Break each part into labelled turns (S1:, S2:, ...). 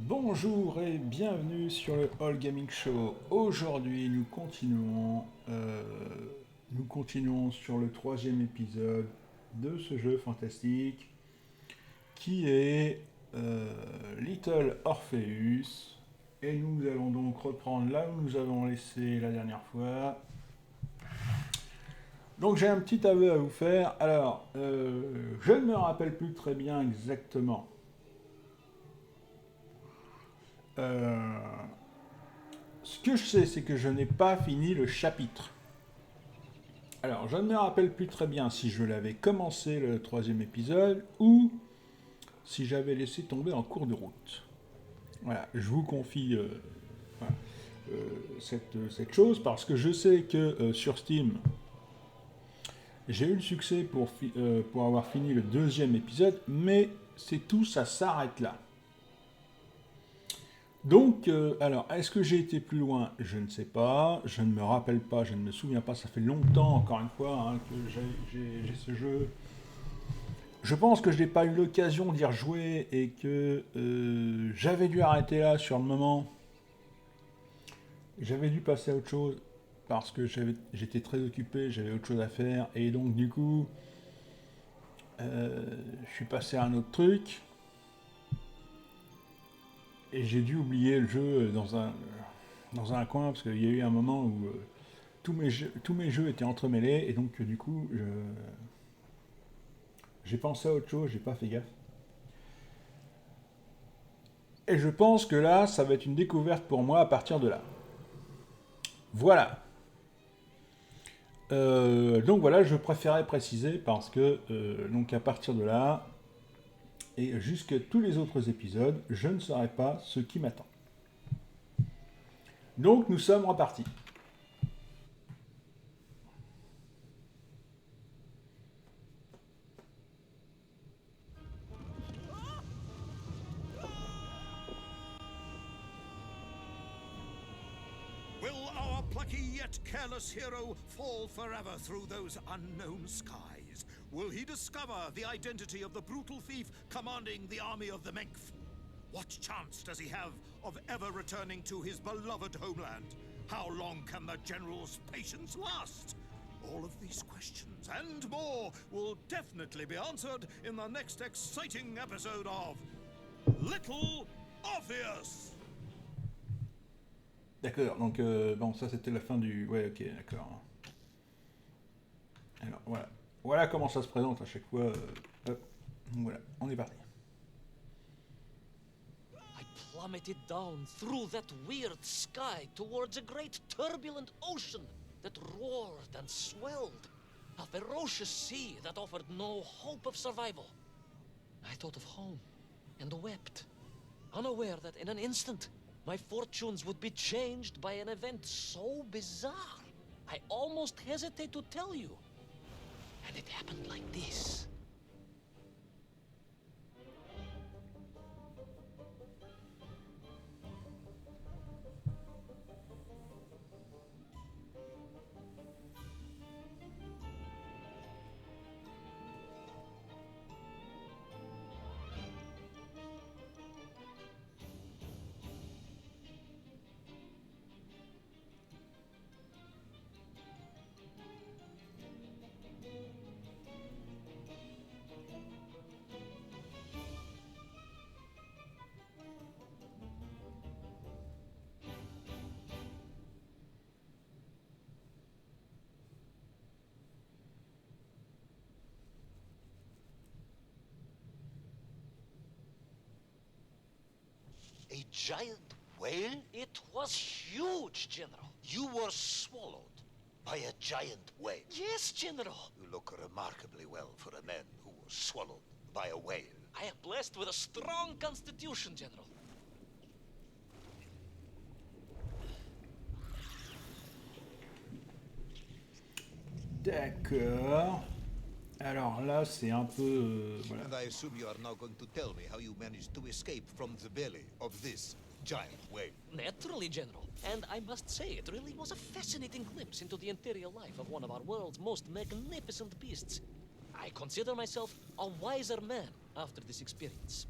S1: Bonjour et bienvenue sur le All Gaming Show. Aujourd'hui, nous continuons sur le troisième épisode de ce jeu fantastique qui est Little Orpheus. Et nous allons donc reprendre là où nous avons laissé la dernière fois. Donc j'ai un petit aveu à vous faire. Alors, je ne me rappelle plus très bien exactement. Euh, Ce que je sais, c'est que je n'ai pas fini le chapitre. Alors, je ne me rappelle plus très bien si je l'avais commencé le troisième épisode ou si j'avais laissé tomber en cours de route. Voilà, je vous confie voilà, cette chose parce que je sais que sur Steam, j'ai eu le succès pour avoir fini le deuxième épisode, mais c'est tout, ça s'arrête là. Donc, alors, est-ce que j'ai été plus loin? Je ne sais pas, je ne me rappelle pas, je ne me souviens pas, ça fait longtemps, encore une fois, hein, que j'ai ce jeu. Je pense que je n'ai pas eu l'occasion d'y rejouer et que j'avais dû arrêter là sur le moment. J'avais dû passer à autre chose parce que j'étais très occupé, j'avais autre chose à faire et donc du coup, je suis passé à un autre truc et j'ai dû oublier le jeu dans un coin parce qu'il y a eu un moment où tous mes jeux étaient entremêlés et donc du coup j'ai pensé à autre chose, j'ai pas fait gaffe. Et je pense que là, ça va être une découverte pour moi à partir de là. Voilà. Donc voilà, je préférais préciser parce que donc à partir de là et jusqu'à tous les autres épisodes, je ne saurais pas ce qui m'attend. Donc nous sommes repartis.
S2: Will our plucky yet careless hero fall forever through those unknown skies? Will he discover the identity of the brutal thief commanding the army of the Menkf? What chance does he have of ever returning to his beloved homeland? How long can the general's patience last? All of these questions and more will definitely be answered in the next exciting episode of Little Orpheus!
S1: D'accord, donc bon, ça c'était la fin du. Ouais, ok, d'accord. Alors voilà. Voilà comment ça se présente à chaque fois. Hop, voilà, on est parti.
S3: I plummeted down through that weird sky towards a great turbulent ocean that roared and swelled. A ferocious sea that offered no hope of survival. I thought of home and wept, unaware that in an instant my fortunes would be changed by an event so bizarre. I almost hesitate to tell you. And it happened like this.
S4: A giant whale?
S3: It was huge, General.
S4: You were swallowed by a giant whale.
S3: Yes, General.
S4: You look remarkably well for a man who was swallowed by a whale.
S3: I am blessed with a strong constitution, General.
S1: D'accord. Alors là, c'est un peu. Voilà.
S4: And I assume you are now going to tell me how you managed to escape from the belly of this giant whale.
S3: Naturally, General. And I must say, it really was a fascinating glimpse into the interior life of one of our world's most magnificent beasts. I consider myself a wiser man after this experience.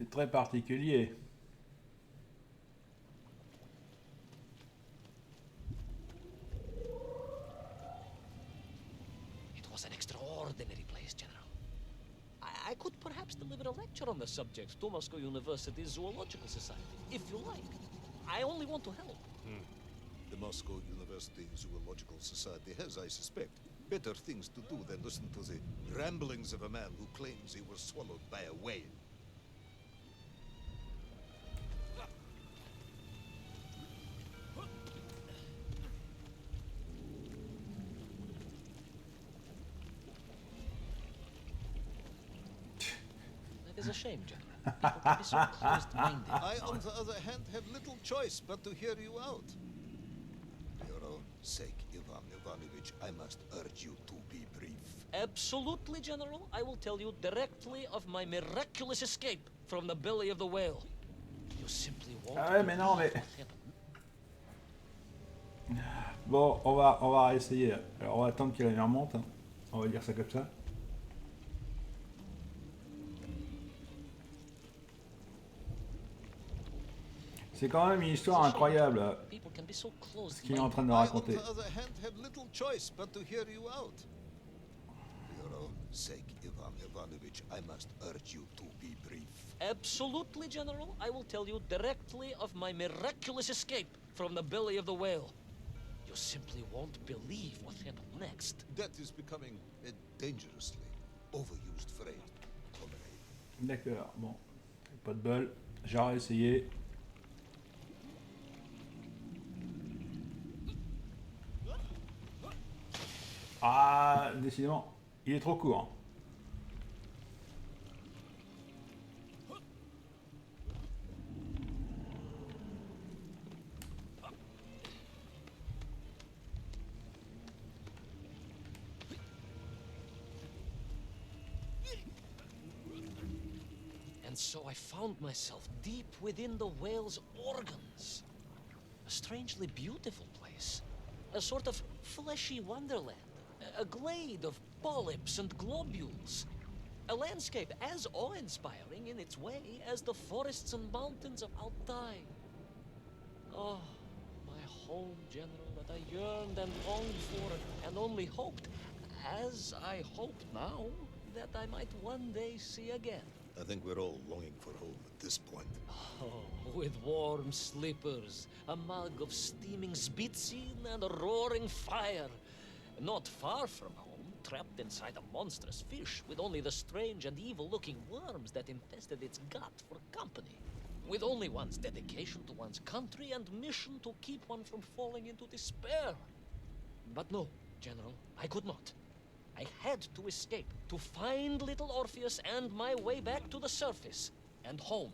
S1: C'est très particulier.
S3: It was an extraordinary place, General. I could perhaps deliver a lecture on the subject to Moscow University's Zoological Society, if you like. I only want to help.
S4: The Moscow University Zoological Society has, I suspect, better things to do than listen to the ramblings of a man who claims he was swallowed by a whale.
S3: That is a shame, General. People can be so closed-minded.
S4: I, on the other hand, have little choice but to hear you out. For your own sake, Ivan Ivanovich, I must urge you to be brief.
S3: Absolutely, General. I will tell you directly of my miraculous escape from the belly of the whale. You simply won't.
S1: Ah ouais, mais non, mais...
S3: believe it.
S1: Bon, on va essayer. Alors, on va attendre que la mer monte. Hein. On va dire ça comme ça. C'est quand même une histoire incroyable,
S3: People can be so
S1: ce qu'il est en train de
S4: I, on
S1: raconter.
S4: the other hand, have little choice but to hear you out. For your own sake, Ivan Ivanovich, I must urge you to be brief.
S3: Absolutely, General. I will tell you directly of my miraculous escape from the belly of the whale. You simply won't believe what happened next.
S4: That is becoming a dangerously overused phrase.
S1: D'accord, bon. Pas de bol. J'ai essayé. Ah, décidément, il est trop court.
S3: And so I found myself deep within the whale's organs. A strangely beautiful place. A sort of fleshy wonderland. A glade of polyps and globules. A landscape as awe-inspiring in its way as the forests and mountains of Altai. Oh, my home, General, that I yearned and longed for and only hoped, as I hope now, that I might one day see again.
S4: I think we're all longing for home at this point.
S3: Oh, with warm slippers, a mug of steaming Spitzin, and a roaring fire. Not far from home, trapped inside a monstrous fish with only the strange and evil-looking worms that infested its gut for company. With only one's dedication to one's country and mission to keep one from falling into despair. But no, General, I could not. I had to escape, to find little Orpheus and my way back to the surface, and home.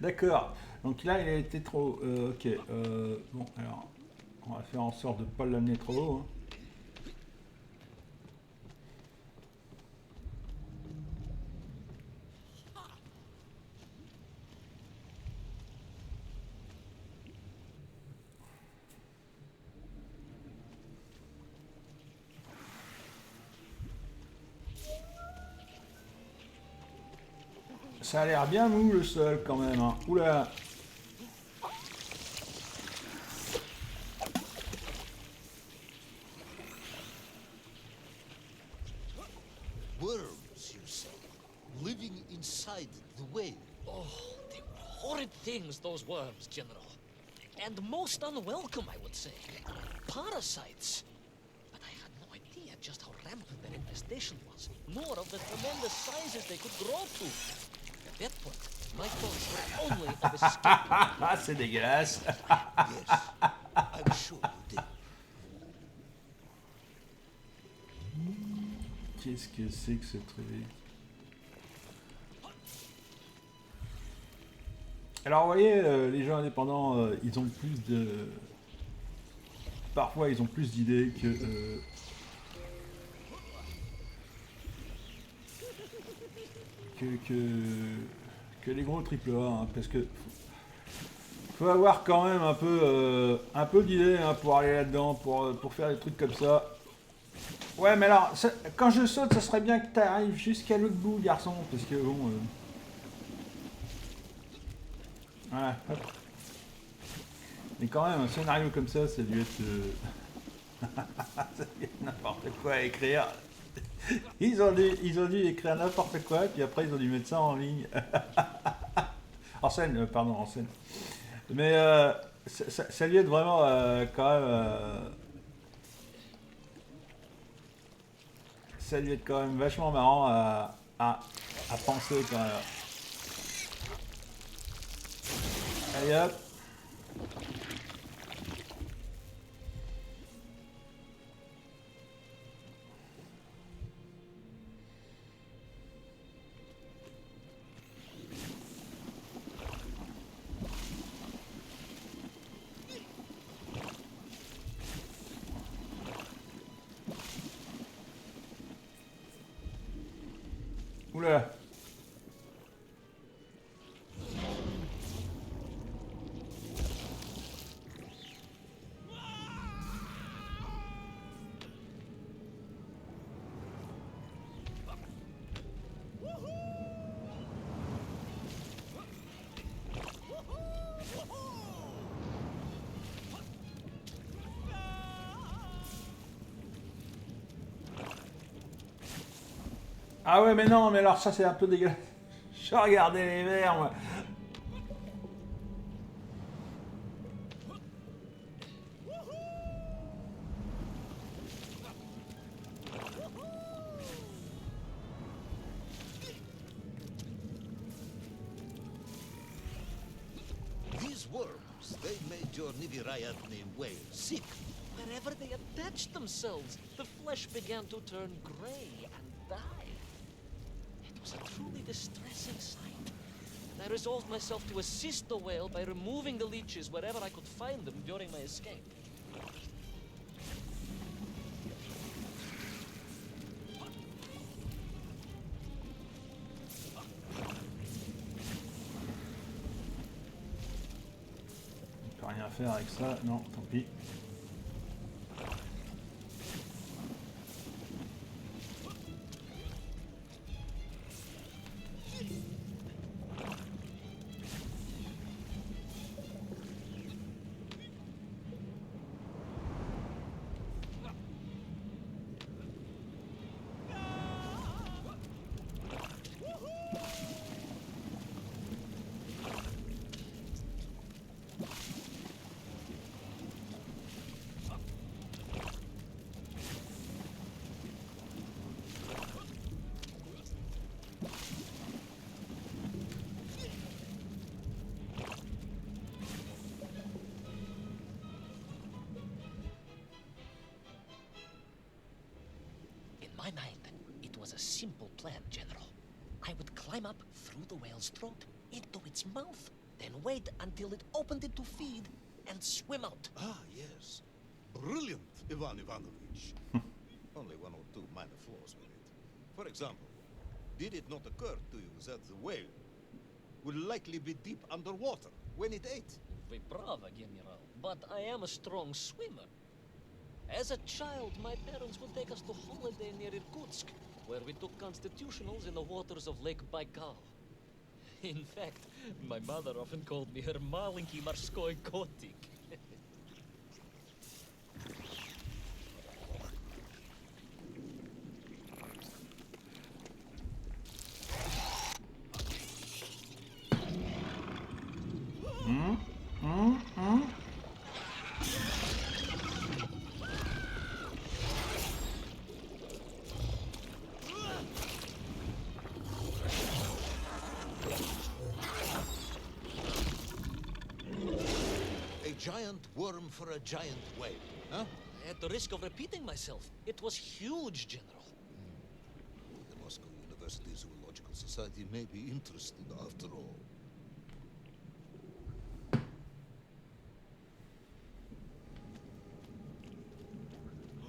S1: D'accord. Donc là, il a été trop... ok. Bon, alors, on va faire en sorte de ne pas l'amener trop haut. Hein. Ça a l'air bien mou le sol quand même. Hein. Oula.
S4: Worms, you say, living inside the whale.
S3: Oh, they were horrid things, those worms, General. And most unwelcome, I would say. Parasites. But I had no idea just how rampant their infestation was, nor of the tremendous sizes they could grow to. At that point, my thoughts were only of escape.
S1: Ah, c'est dégueulasse.
S4: Yes, I'm sure you did.
S1: Qu'est-ce que c'est que ce truc? Alors vous voyez, les jeux indépendants, ils ont plus de... Parfois ils ont plus d'idées que les gros AAA, hein, parce que faut avoir quand même un peu d'idées hein, pour aller là-dedans, pour faire des trucs comme ça. Ouais, mais alors, quand je saute, ça serait bien que tu arrives jusqu'à l'autre bout, garçon, parce que bon... Voilà, hop. Mais quand même, un scénario comme ça a dû être... ça a dû être n'importe quoi à écrire. Ils ont dû écrire n'importe quoi, puis après ils ont dû mettre ça en ligne. En scène, pardon, en scène. Mais ça a dû être vraiment quand même... ça a dû être quand même vachement marrant à penser quand même. Allez hop. Oula. Ah ouais, mais non, mais alors ça c'est un peu dégueulasse. Je regardais les verres, moi.
S4: These worms, they made your Nivirayatni whale sick.
S3: Wherever they attached themselves, the flesh began to turn grey and die. It was a truly distressing sight. I resolved myself to assist the whale by removing the leeches wherever I could find them during my escape.
S1: On peut rien faire avec ça, non, tant pis.
S3: In my mind, it was a simple plan, General. I would climb up through the whale's throat, into its mouth, then wait until it opened it to feed, and swim out.
S4: Ah, yes. Brilliant, Ivan Ivanovich. Only one or two minor flaws with it. For example, did it not occur to you that the whale would likely be deep underwater when it ate?
S3: Вы правы, General, but I am a strong swimmer. As a child, my parents would take us to holiday near Irkutsk, where we took constitutionals in the waters of Lake Baikal. In fact, my mother often called me her маленький морской котик.
S4: A giant worm for a giant whale, huh?
S3: At the risk of repeating myself, it was huge, General.
S4: University Zoological Society may be interested after all.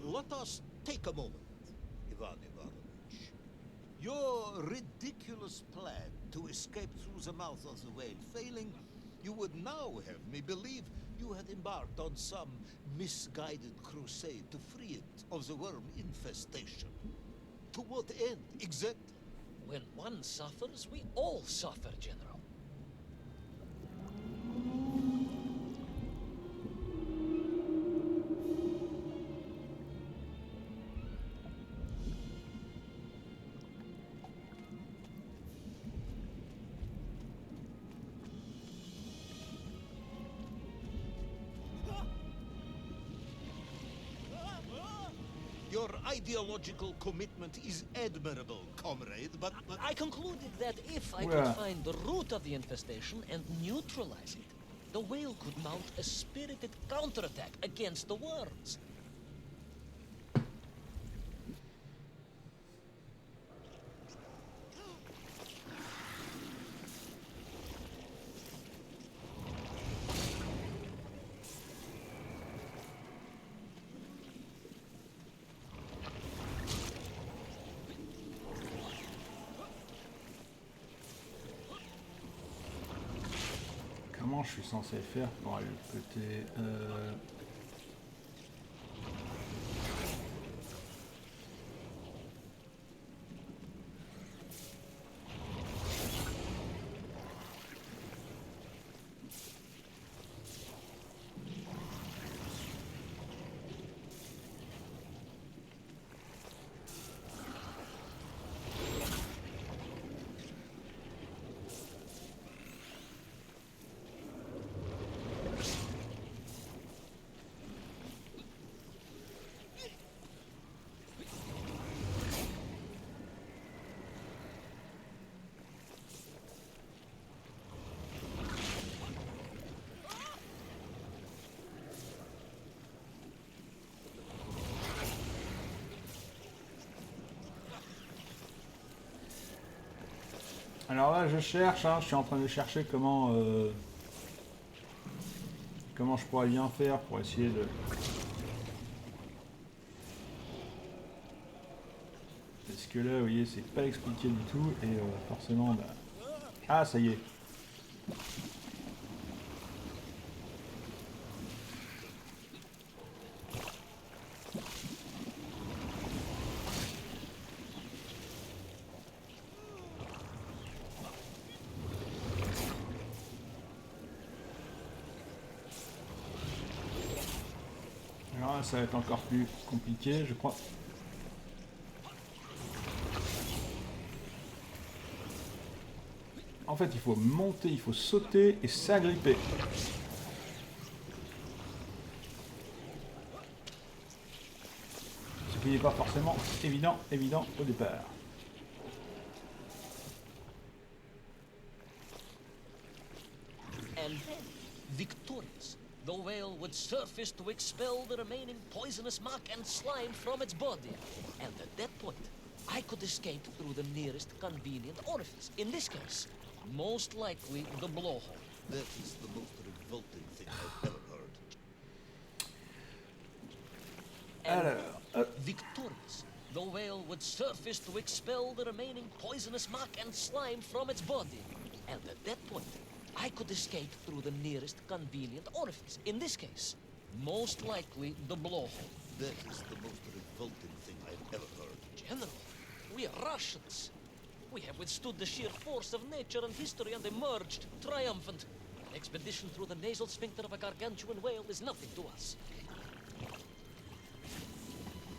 S4: Let us take a moment, Ivan Ivanovich. Your ridiculous plan to escape through the mouth of the whale failing, you would now have me believe you had embarked on some misguided crusade to free it of the worm infestation. To what end, exactly?
S3: When one suffers, we all suffer, General.
S4: Your ideological commitment is admirable, comrade, but
S3: I concluded that if I
S1: Well.
S3: could find the root of the infestation and neutralize it, the whale could mount a spirited counterattack against the worms.
S1: Comment je suis censé faire pour aller le péter Alors là, je cherche, hein, je suis en train de chercher comment je pourrais bien faire pour essayer de... Parce que là, vous voyez, c'est pas expliqué du tout, et forcément, bah... Ah, ça y est. Alors là, ça va être encore plus compliqué, je crois. En fait, il faut monter, il faut sauter et s'agripper. Ce qui n'est pas forcément évident au départ.
S3: And then, victorious, the whale would surface to expel the remaining poisonous muck and slime from its body. And at that point, I could escape through the nearest convenient orifice. In this case, most likely the blowhole.
S4: that is the most revolting thing I've ever heard.
S3: And
S1: Alors,
S3: victorious, the whale would surface to expel the remaining poisonous muck and slime from its body. And at that point, I could escape through the nearest convenient orifice. In this case, most likely the blowhole.
S4: That is the most revolting thing I've ever heard.
S3: General, we are Russians. We have withstood the sheer force of nature and history and emerged triumphant. An expedition through the nasal sphincter of a gargantuan whale is nothing to us.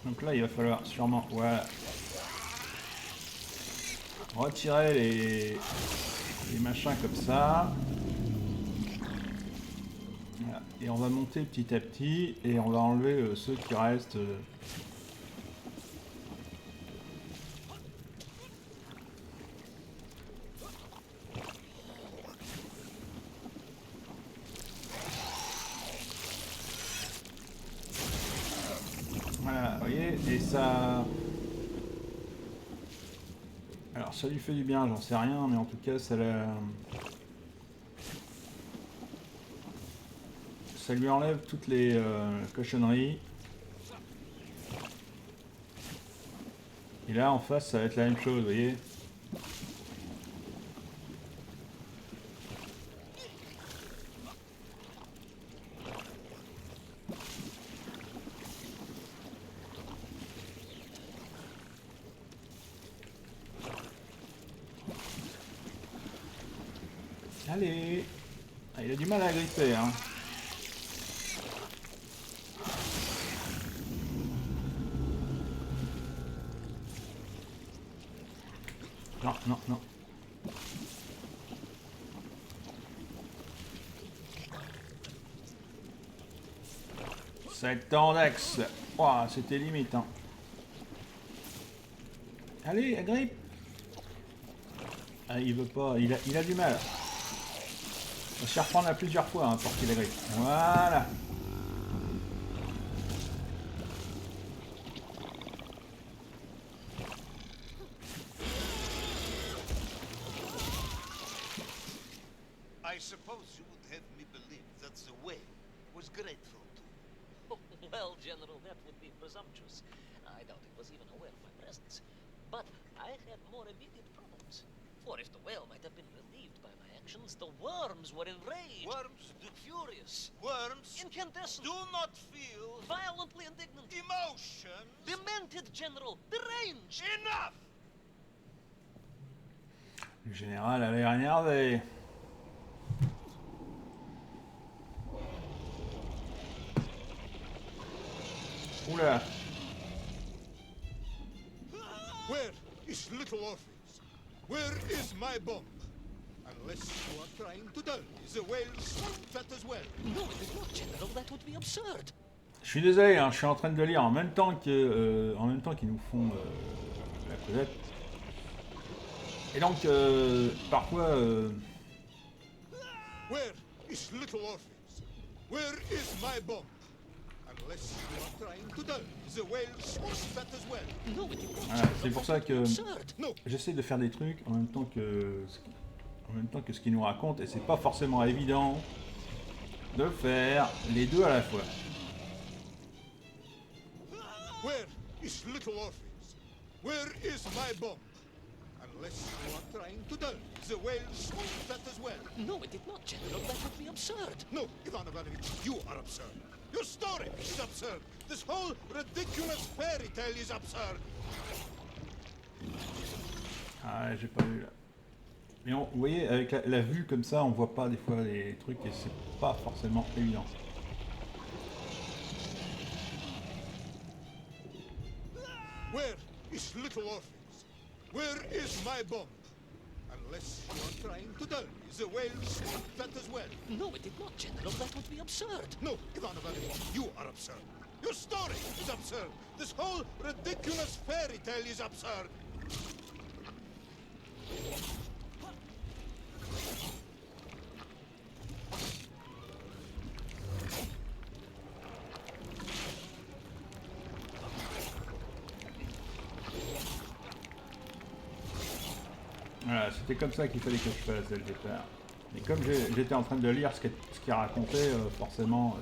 S1: donc là, il va falloir sûrement... Voilà. Retirer les machins comme ça. Voilà. Et on va monter petit à petit et on va enlever ceux qui restent. Voilà, vous voyez, et ça... Alors ça lui fait du bien, j'en sais rien, mais en tout cas, ça lui enlève toutes les cochonneries. Et là, en face, ça va être la même chose, vous voyez. Allez. Ah, il a du mal à gripper, hein. Non, non, non. C'est Tandax. Ouah, c'était limite, hein. Allez, agrippe. Ah, il veut pas, il a du mal. On va se faire reprendre à plusieurs fois hein, pour qu'il agrippe. Voilà.
S4: I suppose you would have me believe that the whale was grateful to you.
S3: Oh, well, General, that would be presumptuous. I doubt it was even aware of my presence. But I had more immediate problems. For if the whale might have been relieved by my actions, the worms were enraged.
S4: Worms
S3: Furious.
S4: Worms
S3: Incandescent.
S4: do not feel
S3: Violently indignant.
S4: emotions.
S3: Demented, General. Deranged.
S4: Enough!
S1: Le général a l'air énervé. Oula.
S4: Where is little Orpheus? Where is my bomb? Unless you are trying to dull me, the whale swallowed that as well.
S3: No, it is not, General. That would be absurd.
S1: Je suis désolé, hein, je suis en train de le lire en même temps que, en même temps qu'ils nous font la causette. Et donc, parfois,
S4: Where is little Orpheus? Where is my bomb? Unless you are trying to dull me, the whale swallowed that as well.
S3: No, it is not,
S1: voilà,
S3: General.
S1: c'est pour
S3: That
S1: ça
S3: would be
S1: que
S3: absurd.
S4: No,
S1: j'essaie de faire des trucs en même temps que ce qu'il nous raconte, et c'est pas forcément évident de faire les deux à la fois.
S4: where is little Orpheus? Where is my bomb? Unless you are trying to dull me, the whale swallowed that as well.
S3: No, it did not, General. That would be absurd.
S4: No, Ivan Ivanovich, you are absurd. Your story is absurd. This whole ridiculous fairy tale is absurd.
S1: Ah, j'ai pas vu là. Mais vous voyez, avec la vue comme ça, on voit pas des fois les trucs et c'est pas forcément évident.
S4: Where is little Orpheus? Where is my bomb? Unless you are trying to dull me, the whale swallowed that as well.
S3: No, it did not, General. That would be absurd.
S4: No, Ivan Ivanovich, you are absurd. Your story is absurd. This whole ridiculous fairy tale is absurd.
S1: Voilà, c'était comme ça qu'il fallait que je fasse dès le départ. Mais comme j'étais en train de lire ce qu'il racontait, forcément...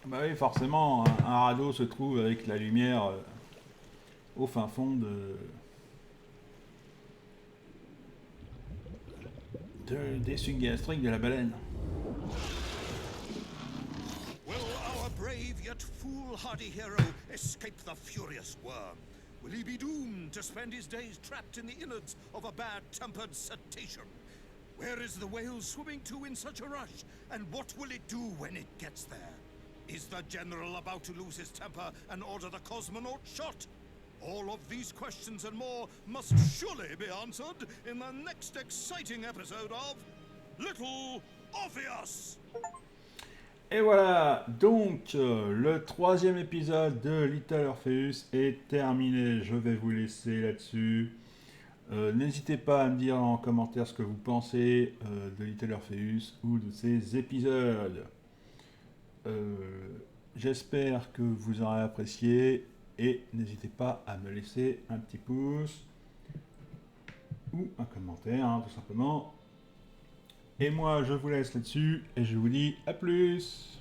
S1: Bah oui, forcément, un radeau se trouve avec la lumière au fin fond des sucs gastriques de la baleine.
S2: Will our brave yet foolhardy hero escape the furious worm? Will he be doomed to spend his days trapped in the innards of a bad-tempered cetacean? Where is the whale swimming to in such a rush? And what will it do when it gets there? Is the General about to lose his temper and order the cosmonaut shot? All of these questions and more must surely be answered in the next exciting episode of Little Orpheus!
S1: Et voilà, donc le troisième épisode de Little Orpheus est terminé. Je vais vous laisser là-dessus. N'hésitez pas à me dire en commentaire ce que vous pensez de Little Orpheus ou de ces épisodes. J'espère que vous aurez apprécié et n'hésitez pas à me laisser un petit pouce ou un commentaire, hein, tout simplement. Et moi, je vous laisse là-dessus et je vous dis à plus.